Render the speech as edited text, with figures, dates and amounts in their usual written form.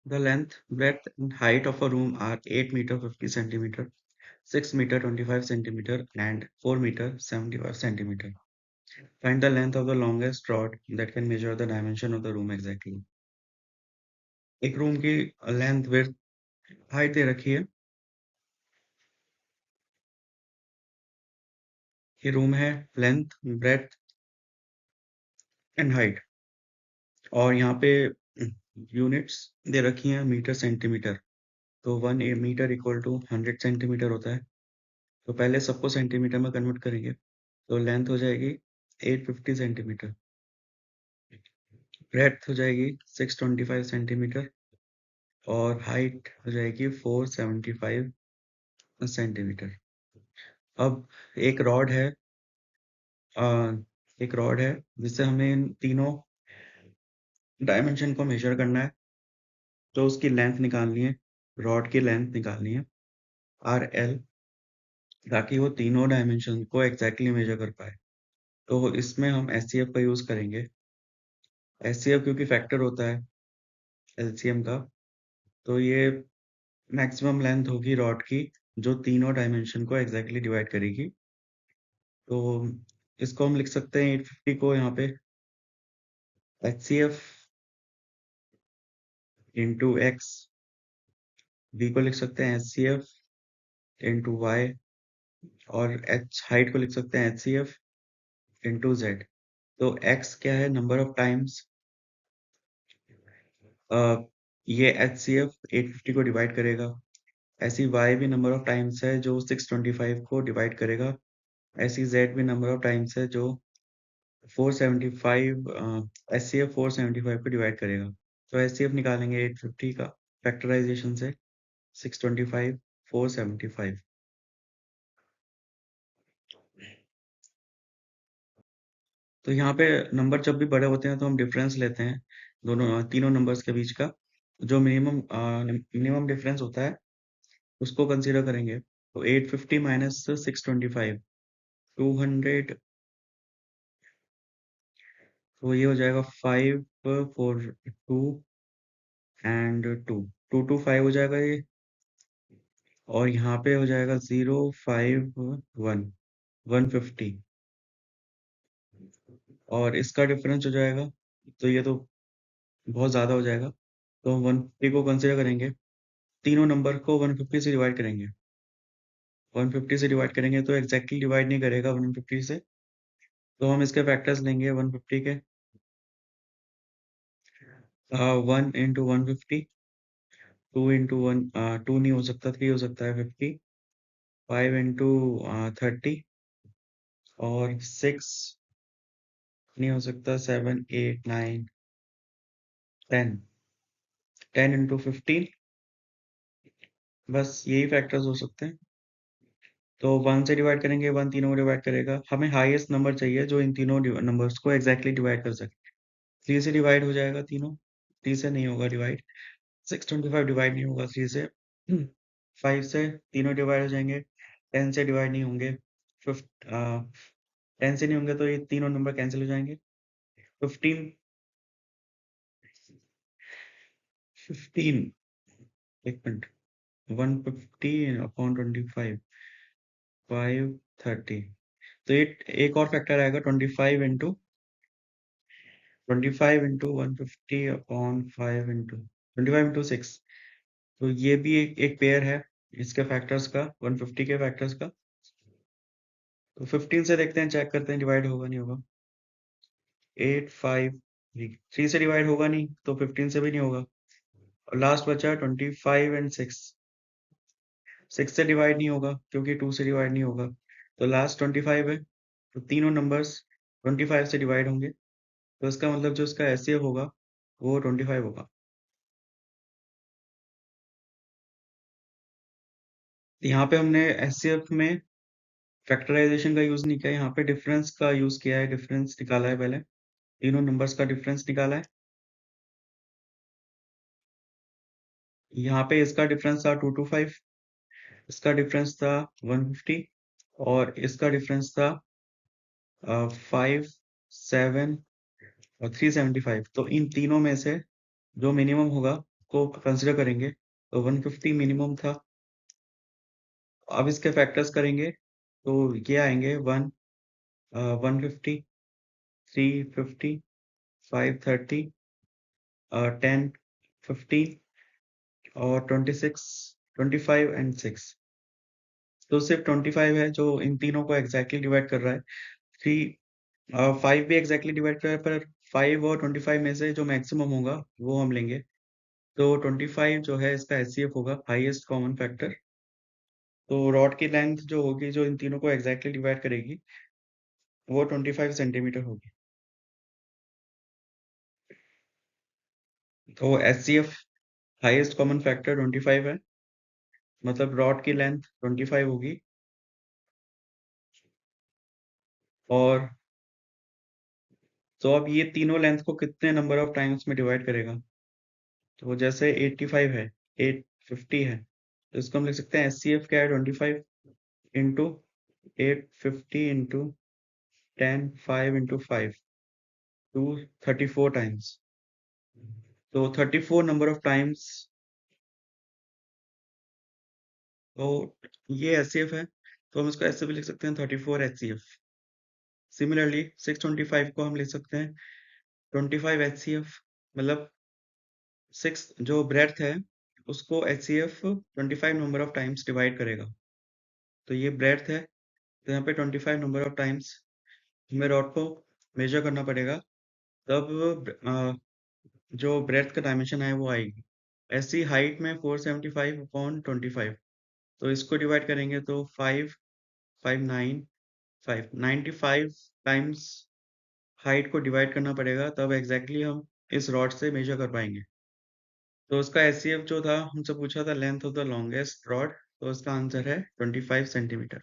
The length, breadth, and height of a room are 8 meter 50 centimeter, 6 meter 25 centimeter, and 4 meter 75 centimeter. Find the length of the longest rod that can measure the dimension of the room exactly. एक room की length width height दे रखी है। ये room है length breadth and height, और यहाँ पे units दे रखी हैं मीटर सेंटीमीटर। तो 1 मीटर इक्वल टू 100 सेंटीमीटर होता है। तो पहले सबको सेंटीमीटर में कन्वर्ट करेंगे, तो लेंथ हो जाएगी 850 सेंटीमीटर, ब्रेड्थ हो जाएगी 625 सेंटीमीटर, और हाइट हो जाएगी 475 सेंटीमीटर। अब एक रॉड है एक रॉड है जिससे हमें इन तीनों डायमेंशन को मेजर करना है। तो उसकी लेंथ निकालनी है, रॉड की लेंथ निकालनी है RL, ताकि वो तीनों डायमेंशन को एग्जैक्टली मेजर कर पाए। तो इसमें हम SCF का यूज करेंगे। SCF क्योंकि फैक्टर होता है LCM का, तो ये मैक्सिमम लेंथ होगी रॉड की जो तीनों डायमेंशन को एग्जैक्टली डिवाइड करेगी। तो इसको हम लिख सकते हैं 850 को यहाँ पे HCF इंटू एक्स, V को लिख सकते हैं HCF इंटू वाई, और H हाइट को लिख सकते हैं HCF इंटू Z। तो X क्या है, नंबर ऑफ टाइम्स ये HCF 850 को डिवाइड करेगा। ऐसी Y भी नंबर ऑफ टाइम्स है जो 625 को डिवाइड करेगा। ऐसी Z भी नंबर ऑफ टाइम्स है जो 475 SCF 475 को डिवाइड करेगा। तो SCF निकालेंगे 850 का फैक्टराइजेशन से 625 475। तो यहाँ पे नंबर जब भी बड़े होते हैं तो हम डिफरेंस लेते हैं दोनों तीनों नंबर्स के बीच का। जो मिनिमम डिफरेंस होता है उसको कंसीडर करेंगे। तो 850 माइनस 625 200, तो ये हो जाएगा 542 एंड 225 हो जाएगा ये, और यहाँ पे हो जाएगा 051 150, और इसका डिफरेंस हो जाएगा, तो ये तो बहुत ज़्यादा हो जाएगा। तो 150 को कंसिडर करेंगे, तीनों नंबर को 150 से डिवाइड करेंगे। 150 से डिवाइड करेंगे तो एग्जैक्टली डिवाइड नहीं करेगा 150 से, तो हम इसके फैक्टर्स लेंगे 150 के। 1 इंटू 150, 2 इंटू 1, 2 नहीं हो सकता, 3 हो सकता है 50, 5 इंटू 30, और 6 नहीं हो सकता, 7 8 9 10, 10 इंटू 15, बस यही फैक्टर्स हो सकते हैं। तो 1 से डिवाइड करेंगे, 1 तीनों को डिवाइड करेगा। हमें हाईएस्ट नंबर चाहिए जो इन तीनों नंबर्स को एग्जैक्टली डिवाइड कर सके। 3 से डिवाइड हो जाएगा तीनों, 3 से नहीं होगा डिवाइड। 625 डिवाइड नहीं होगा 3 से। 5 से तीनों डिवाइड हो जाएंगे, 10 से डिवाइड नहीं होंगे। 10 से नहीं होंगे तो ये तीनों नंबर कैंसिल हो जाएंगे। 15 15 एक मिनट, 150 अपॉन 25 530, तो ये एक और फैक्टर आएगा 25 इंटू 150 अपॉन 5 इंटू 25 इंटू 6। तो ये भी एक पेयर है इसके फैक्टर्स का, 150 के फैक्टर्स का। तो 15 से देखते हैं, चेक करते हैं डिवाइड होगा नहीं होगा। 8 5 3 से डिवाइड होगा नहीं, तो 15 से भी नहीं होगा। और लास्ट बचा 25 एंड 6, 6 से डिवाइड नहीं होगा क्योंकि 2 से डिवाइड नहीं होगा। तो लास्ट 25 है, तो तीनों नंबर्स 25 से डिवाइड होंगे, तो इसका मतलब जो इसका एचसीएफ होगा वो 25 होगा। यहाँ पे हमने एचसीएफ में फैक्टराइजेशन का यूज नहीं किया, यहाँ पे डिफरेंस का यूज किया है। डिफरेंस निकाला है, पहले तीनों नंबर्स का डिफरेंस निकाला है। यहाँ पे इसका डिफरेंस था 225, इसका डिफरेंस था 150, और इसका डिफरेंस था 5 7 और 375। तो इन तीनों में से जो मिनिमम होगा को कंसिडर करेंगे तो 150 मिनिमम था। अब इसके फैक्टर्स करेंगे तो ये आएंगे 150, 350, 530, 10, 15 और 26, 25 एंड 6। तो सिर्फ 25 है जो इन तीनों को एग्जैक्टली डिवाइड कर रहा है। 5 भी एग्जैक्टली डिवाइड कर रहा है, पर 5 और 25 में से जो मैक्सिमम होगा वो हम लेंगे। तो 25 जो है इसका एचसीएफ होगा, हाईएस्ट कॉमन फैक्टर। तो रॉड की लेंथ जो होगी, जो इन तीनों को एग्जैक्टली डिवाइड करेगी, वो 25 सेंटीमीटर होगी। तो एचसीएफ हाईएस्ट कॉमन फैक्टर 25 है, मतलब रॉड की लेंथ 25 होगी। और तो अब ये तीनों लेंथ को कितने नंबर ऑफ टाइम्स में डिवाइड करेगा? तो जैसे 85 है, 850 है, तो इसको हम लिख सकते हैं एचसीएफ क्या है, 25 into 850 into 10, 5 into 5, two 34 times. तो 34 नंबर ऑफ टाइम्स। तो ये एचसीएफ है, तो हम इसको ऐसे भी लिख सकते हैं 34 एचसीएफ। सिमिलरली 625 को हम लिख सकते हैं 25 एचसीएफ, मतलब 6 जो ब्रेड्थ है उसको HCF 25 number of times divide करेगा। तो ये ब्रेड्थ है, तो यहाँ पे 25 नंबर ऑफ टाइम्स हमें रॉड को मेजर करना पड़ेगा, तब जो ब्रेड्थ का डायमेंशन है वो आएगी। ऐसी हाइट में 475 अपॉन 25, तो इसको डिवाइड करेंगे तो 5, 5, 9, 5, 95 टाइम्स हाइट को डिवाइड करना पड़ेगा, तब एग्जैक्टली हम इस रॉड से मेजर कर पाएंगे। तो उसका एचसीएफ जो था हमसे पूछा था, length of the longest rod, तो इसका आंसर है 25 सेंटीमीटर।